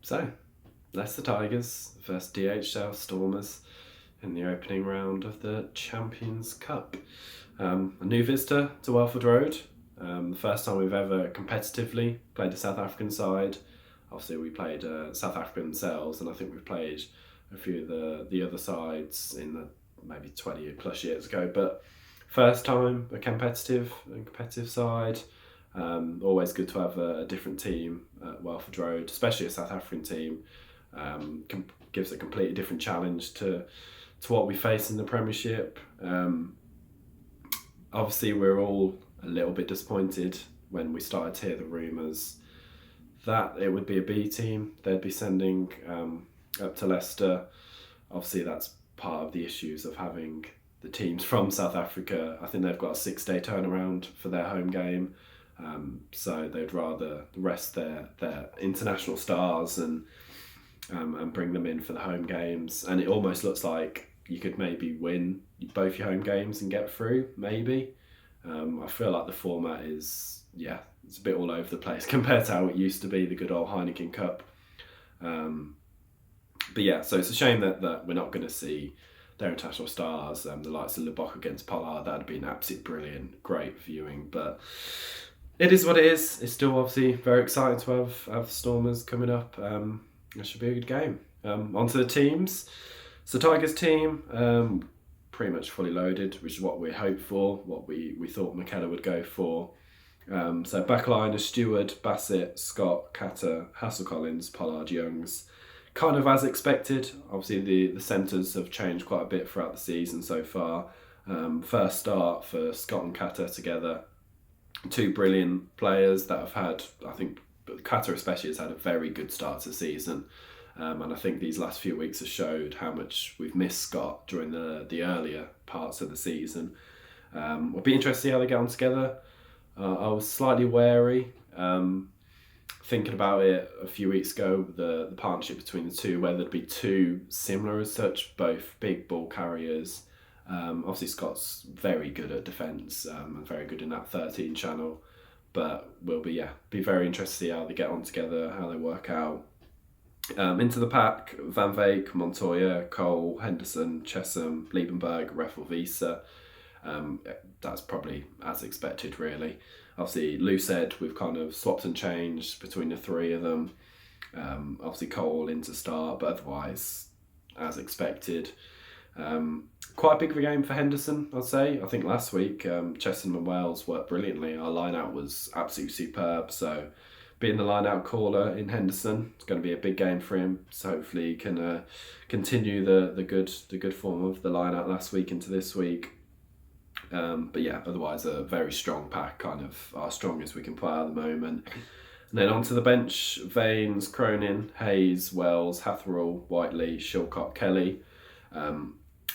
So, Leicester Tigers versus DHL Stormers in the opening round of the Champions Cup. A new visitor to Welford Road. The first time we've ever competitively played a South African side. Obviously, we played South Africa themselves, and I think we've played a few of the other sides in the maybe 20 plus years ago. But first time a competitive side. Always good to have a different team at Welford Road, especially a South African team. Gives a completely different challenge to what we face in the Premiership. Obviously, we're all a little bit disappointed when we started to hear the rumours that it would be a B team they'd be sending up to Leicester. Obviously, that's part of the issues of having the teams from South Africa. I think they've got a 6-day turnaround for their home game. So they'd rather rest their international stars and bring them in for the home games. And it almost looks like you could maybe win both your home games and get through, maybe. I feel like the format is, it's a bit all over the place compared to how it used to be, the good old Heineken Cup. But yeah, so it's a shame that we're not going to see their international stars, the likes of Lubbock against Pollard. That'd been absolutely brilliant, great viewing. But it is what it is. It's still obviously very exciting to have Stormers coming up. It should be a good game. Onto the teams. So Tigers team, pretty much fully loaded, which is what we hoped for, what we thought McKellar would go for. So backline is Stewart, Bassett, Scott, Catter, Hassel-Collins, Pollard, Youngs. Kind of as expected. Obviously the centres have changed quite a bit throughout the season so far. First start for Scott and Catter together. Two brilliant players that have had, I think Catter especially has had a very good start to the season. And I think these last few weeks have showed how much we've missed Scott during the earlier parts of the season. It'll be interesting to see how they get on together. I was slightly wary, thinking about it a few weeks ago, the partnership between the two, whether it'd be too similar as such, both big ball carriers. Obviously Scott's very good at defence and very good in that 13 channel, but we'll be very interested to see how they get on together, how they work out. Into the pack, Van Veek, Montoya, Cole, Henderson, Chesham, Liebenberg, Reffel, Visa. That's probably as expected, really. Obviously, Lucid, we've kind of swapped and changed between the three of them. Obviously, Cole into start, but otherwise, as expected. Quite a big game for Henderson, I'd say. I think last week, Chesham and Wales worked brilliantly. Our line-out was absolutely superb, so being the line-out caller in Henderson, it's going to be a big game for him. So hopefully he can continue the good form of the line-out last week into this week. But yeah, otherwise a very strong pack, kind of our strongest we can put out at the moment. And then onto the bench, Vanes, Cronin, Hayes, Wells, Hatherall, Whiteley, Shilcock, Kelly.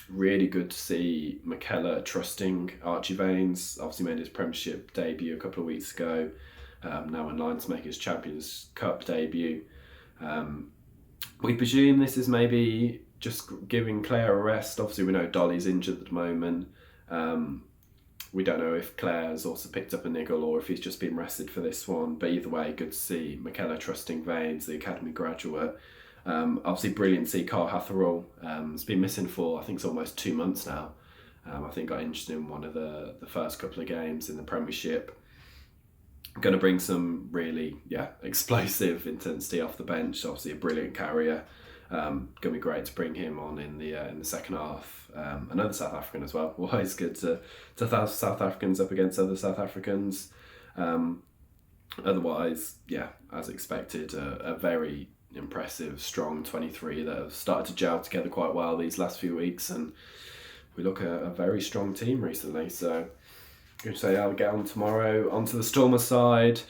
Really good to see McKellar trusting Archie Vanes. Obviously made his Premiership debut a couple of weeks ago. Now in line to make his Champions Cup debut. We presume this is maybe just giving Claire a rest. Obviously we know Dolly's injured at the moment. We don't know if Claire's also picked up a niggle or if he's just been rested for this one. But either way, good to see McKellar trusting Vanes, the academy graduate. Obviously brilliant to see Carl Hatherall. Has been missing for, I think it's almost 2 months now. I think got injured in one of the first couple of games in the Premiership. Going to bring some really, explosive intensity off the bench. Obviously a brilliant carrier. Going to be great to bring him on in the second half. Another South African as well. Always good to have South Africans up against other South Africans. Otherwise, as expected, a very impressive, strong 23 that have started to gel together quite well these last few weeks, and we look at a very strong team recently. So, good to say how we get on tomorrow. Onto the Stormer side.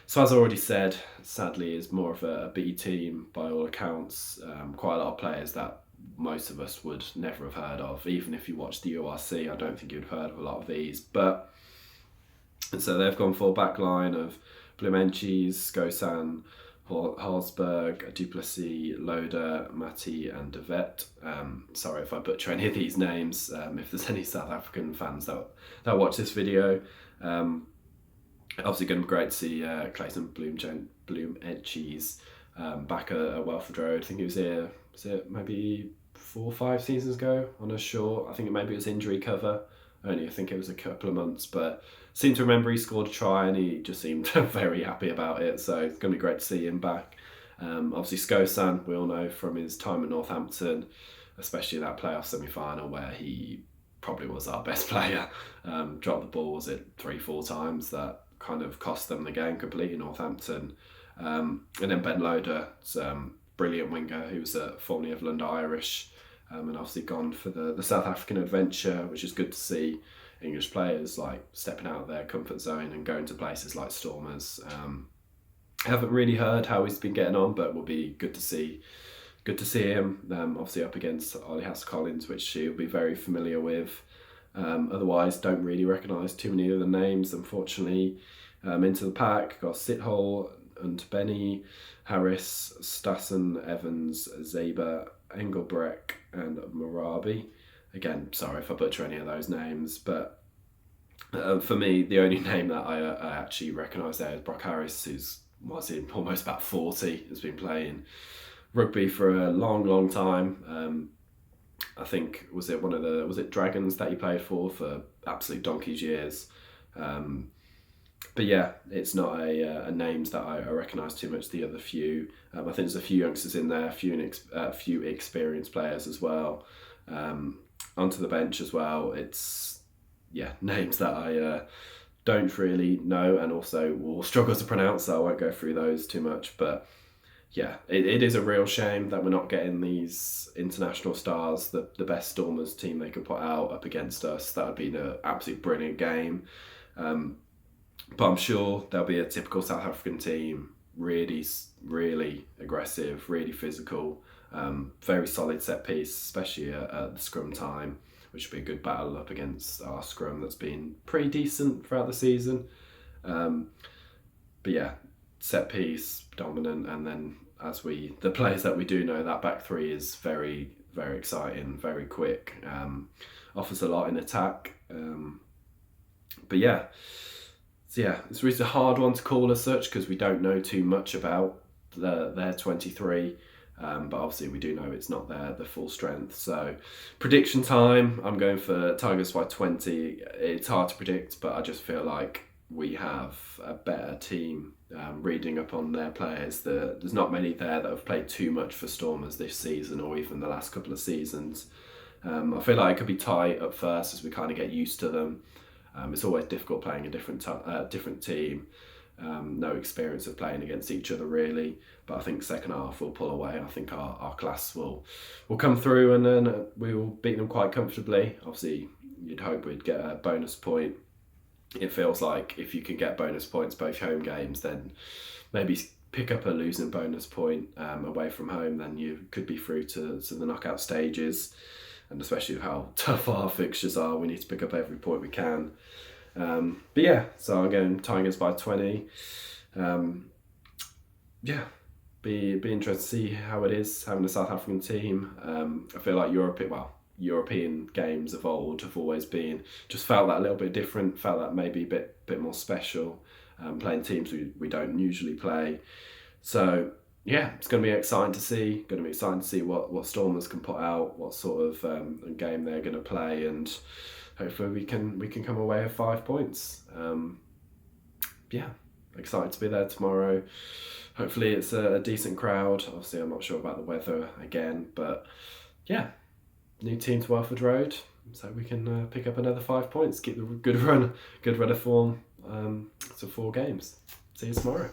So as I already said, sadly is more of a B team by all accounts. Quite a lot of players that most of us would never have heard of. Even if you watch the URC, I don't think you'd have heard of a lot of these. But so they've gone for a back line of Blumenchies, Skosan, Halsberg, Duplessis, Loader, Matty and De Vet. Sorry if I butcher any of these names. If there's any South African fans that watch this video. Obviously going to be great to see Clayton Blumenchies back at Welford Road. I think he was here, was it maybe 4 or 5 seasons ago on a short. I think maybe it was injury cover. Only I think it was a couple of months, but seem to remember he scored a try and he just seemed very happy about it. So it's going to be great to see him back. Obviously, Skosan, we all know from his time at Northampton, especially that playoff semi-final where he probably was our best player. Dropped the ball, was it 3-4 times? That kind of cost them the game completely, Northampton. And then Ben Loader, brilliant winger who was formerly of Lund Irish, and obviously gone for the South African adventure, which is good to see English players like stepping out of their comfort zone and going to places like Stormers. I haven't really heard how he's been getting on, but will be good to see him. Obviously up against Ollie Hass-Collins, which he'll be very familiar with. Otherwise, don't really recognise too many other names, unfortunately. Into the pack, got Sithole and Benny, Harris, Stassen, Evans, Zaber, Engelbrecht and Marabi. Again, sorry if I butcher any of those names, but for me, the only name that I actually recognise there is Brock Harris, who's almost about 40, has been playing rugby for a long time. I think was it Dragons that he played for absolute donkey's years. But yeah, it's not a names that I recognise too much. The other few, I think there's a few youngsters in there, a few experienced players as well. Onto the bench as well. It's names that I don't really know and also will struggle to pronounce, so I won't go through those too much. But yeah, it is a real shame that we're not getting these international stars, the best Stormers team they could put out up against us. That would be an absolute brilliant game. But I'm sure there'll be a typical South African team, really aggressive, really physical, very solid set piece, especially at the scrum time, which will be a good battle up against our scrum that's been pretty decent throughout the season. But yeah, set piece, dominant, and then the players that we do know, that back three is very exciting, very quick, offers a lot in attack. But yeah. So yeah, it's really a hard one to call as such because we don't know too much about their 23, but obviously we do know it's not their full strength. So prediction time, I'm going for Tigers by 20. It's hard to predict, but I just feel like we have a better team. Reading up on their players, there's not many there that have played too much for Stormers this season or even the last couple of seasons. I feel like it could be tight at first as we kind of get used to them. It's always difficult playing a different team. No experience of playing against each other really, but I think second half we'll pull away. I think our class will come through and then we will beat them quite comfortably. Obviously, you'd hope we'd get a bonus point. It feels like if you can get bonus points both home games, then maybe pick up a losing bonus point away from home, then you could be through to the knockout stages. And especially with how tough our fixtures are, we need to pick up every point we can. But yeah, so I'm going Tigers by 20. Yeah, be interested to see how it is having a South African team. I feel like European games of old have always just felt that a little bit different, felt that maybe a bit more special, playing teams we don't usually play. So yeah, it's going to be exciting to see. What Stormers can put out, what sort of game they're going to play, and hopefully we can come away with 5 points. Yeah, excited to be there tomorrow. Hopefully it's a decent crowd. Obviously, I'm not sure about the weather again, but yeah, new team to Welford Road, so we can pick up another 5 points, keep the good run of form to 4 games. See you tomorrow.